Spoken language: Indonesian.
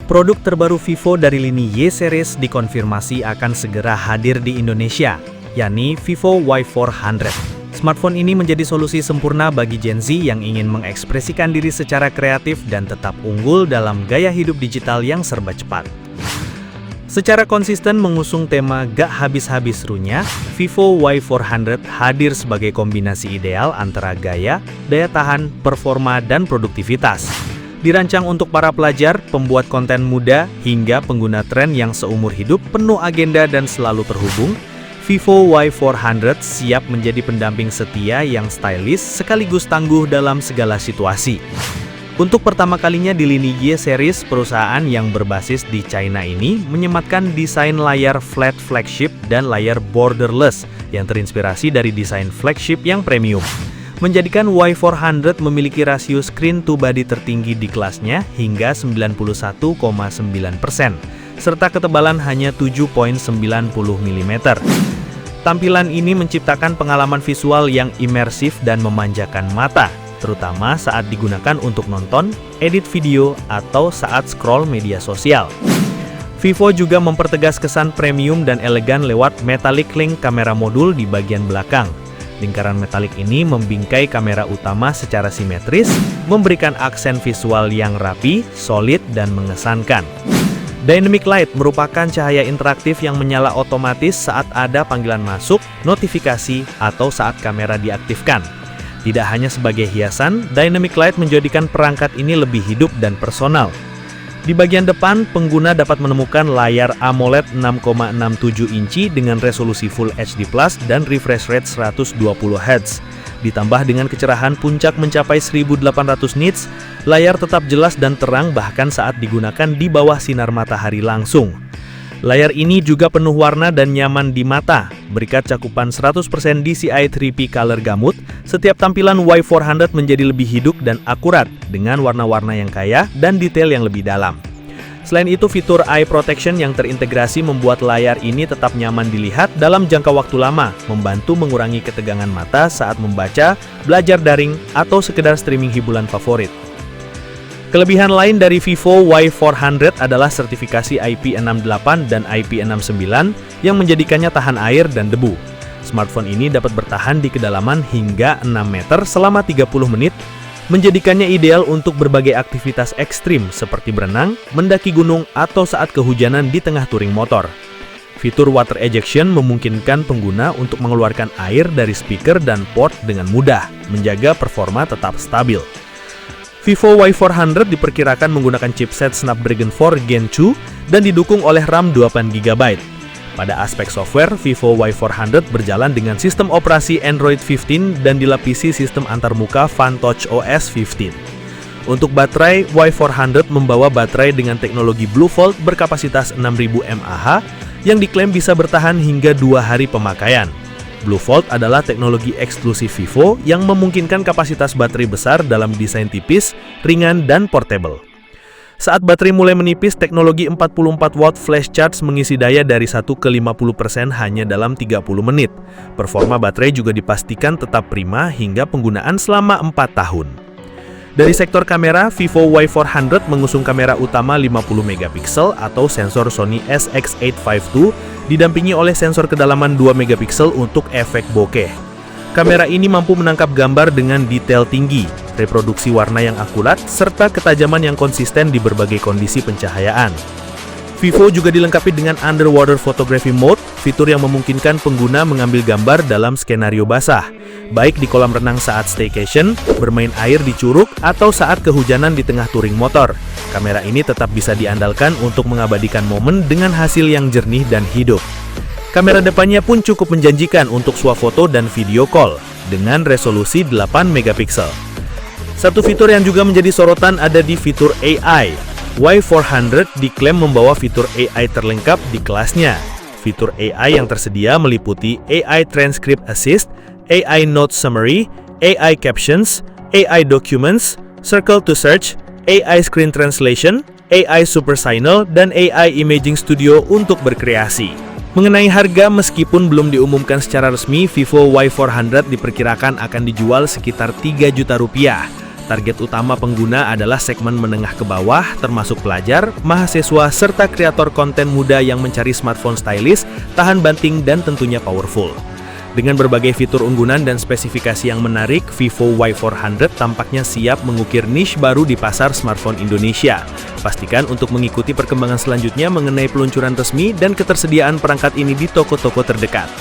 Produk terbaru Vivo dari lini Y series dikonfirmasi akan segera hadir di Indonesia, yakni Vivo Y400. Smartphone ini menjadi solusi sempurna bagi Gen Z yang ingin mengekspresikan diri secara kreatif dan tetap unggul dalam gaya hidup digital yang serba cepat. Secara konsisten mengusung tema gak habis-habis serunya, Vivo Y400 hadir sebagai kombinasi ideal antara gaya, daya tahan, performa, dan produktivitas. Dirancang untuk para pelajar, pembuat konten muda, hingga pengguna tren yang seumur hidup penuh agenda dan selalu terhubung, Vivo Y400 siap menjadi pendamping setia yang stylish sekaligus tangguh dalam segala situasi. Untuk pertama kalinya di lini Y series, perusahaan yang berbasis di China ini menyematkan desain layar flat flagship dan layar borderless yang terinspirasi dari desain flagship yang premium, menjadikan Y400 memiliki rasio screen to body tertinggi di kelasnya hingga 91,9%, serta ketebalan hanya 7,90 mm. Tampilan ini menciptakan pengalaman visual yang imersif dan memanjakan mata, terutama saat digunakan untuk nonton, edit video, atau saat scroll media sosial. Vivo juga mempertegas kesan premium dan elegan lewat metallic link kamera modul di bagian belakang. Lingkaran metalik ini membingkai kamera utama secara simetris, memberikan aksen visual yang rapi, solid, dan mengesankan. Dynamic Light merupakan cahaya interaktif yang menyala otomatis saat ada panggilan masuk, notifikasi, atau saat kamera diaktifkan. Tidak hanya sebagai hiasan, Dynamic Light menjadikan perangkat ini lebih hidup dan personal. Di bagian depan, pengguna dapat menemukan layar AMOLED 6,67 inci dengan resolusi Full HD+ dan refresh rate 120 Hz. Ditambah dengan kecerahan puncak mencapai 1800 nits, layar tetap jelas dan terang bahkan saat digunakan di bawah sinar matahari langsung. Layar ini juga penuh warna dan nyaman di mata, berkat cakupan 100% DCI 3P Color Gamut. Setiap tampilan Y400 menjadi lebih hidup dan akurat dengan warna-warna yang kaya dan detail yang lebih dalam. Selain itu, fitur Eye Protection yang terintegrasi membuat layar ini tetap nyaman dilihat dalam jangka waktu lama, membantu mengurangi ketegangan mata saat membaca, belajar daring, atau sekedar streaming hiburan favorit. Kelebihan lain dari Vivo Y400 adalah sertifikasi IP68 dan IP69 yang menjadikannya tahan air dan debu. Smartphone ini dapat bertahan di kedalaman hingga 6 meter selama 30 menit, menjadikannya ideal untuk berbagai aktivitas ekstrim seperti berenang, mendaki gunung, atau saat kehujanan di tengah touring motor. Fitur water ejection memungkinkan pengguna untuk mengeluarkan air dari speaker dan port dengan mudah, menjaga performa tetap stabil. Vivo Y400 diperkirakan menggunakan chipset Snapdragon 4 Gen 2 dan didukung oleh RAM 28GB. Pada aspek software, Vivo Y400 berjalan dengan sistem operasi Android 15 dan dilapisi sistem antarmuka FunTouch OS 15. Untuk baterai, Y400 membawa baterai dengan teknologi BlueVolt berkapasitas 6000 mAh yang diklaim bisa bertahan hingga 2 hari pemakaian. BlueVolt adalah teknologi eksklusif Vivo yang memungkinkan kapasitas baterai besar dalam desain tipis, ringan, dan portable. Saat baterai mulai menipis, teknologi 44 watt flash charge mengisi daya dari 1 ke 50% hanya dalam 30 menit. Performa baterai juga dipastikan tetap prima hingga penggunaan selama 4 tahun. Dari sektor kamera, Vivo Y400 mengusung kamera utama 50 MP atau sensor Sony SX852 didampingi oleh sensor kedalaman 2 MP untuk efek bokeh. Kamera ini mampu menangkap gambar dengan detail tinggi, reproduksi warna yang akurat, serta ketajaman yang konsisten di berbagai kondisi pencahayaan. Vivo juga dilengkapi dengan Underwater Photography Mode, fitur yang memungkinkan pengguna mengambil gambar dalam skenario basah, baik di kolam renang saat staycation, bermain air di curug, atau saat kehujanan di tengah touring motor. Kamera ini tetap bisa diandalkan untuk mengabadikan momen dengan hasil yang jernih dan hidup. Kamera depannya pun cukup menjanjikan untuk swafoto dan video call, dengan resolusi 8 MP. Satu fitur yang juga menjadi sorotan ada di fitur AI. Y400 diklaim membawa fitur AI terlengkap di kelasnya. Fitur AI yang tersedia meliputi AI Transcript Assist, AI Note Summary, AI Captions, AI Documents, Circle to Search, AI Screen Translation, AI Super Signal, dan AI Imaging Studio untuk berkreasi. Mengenai harga, meskipun belum diumumkan secara resmi, Vivo Y400 diperkirakan akan dijual sekitar 3 juta rupiah. Target utama pengguna adalah segmen menengah ke bawah, termasuk pelajar, mahasiswa, serta kreator konten muda yang mencari smartphone stylish, tahan banting, dan tentunya powerful. Dengan berbagai fitur unggulan dan spesifikasi yang menarik, Vivo Y400 tampaknya siap mengukir niche baru di pasar smartphone Indonesia. Pastikan untuk mengikuti perkembangan selanjutnya mengenai peluncuran resmi dan ketersediaan perangkat ini di toko-toko terdekat.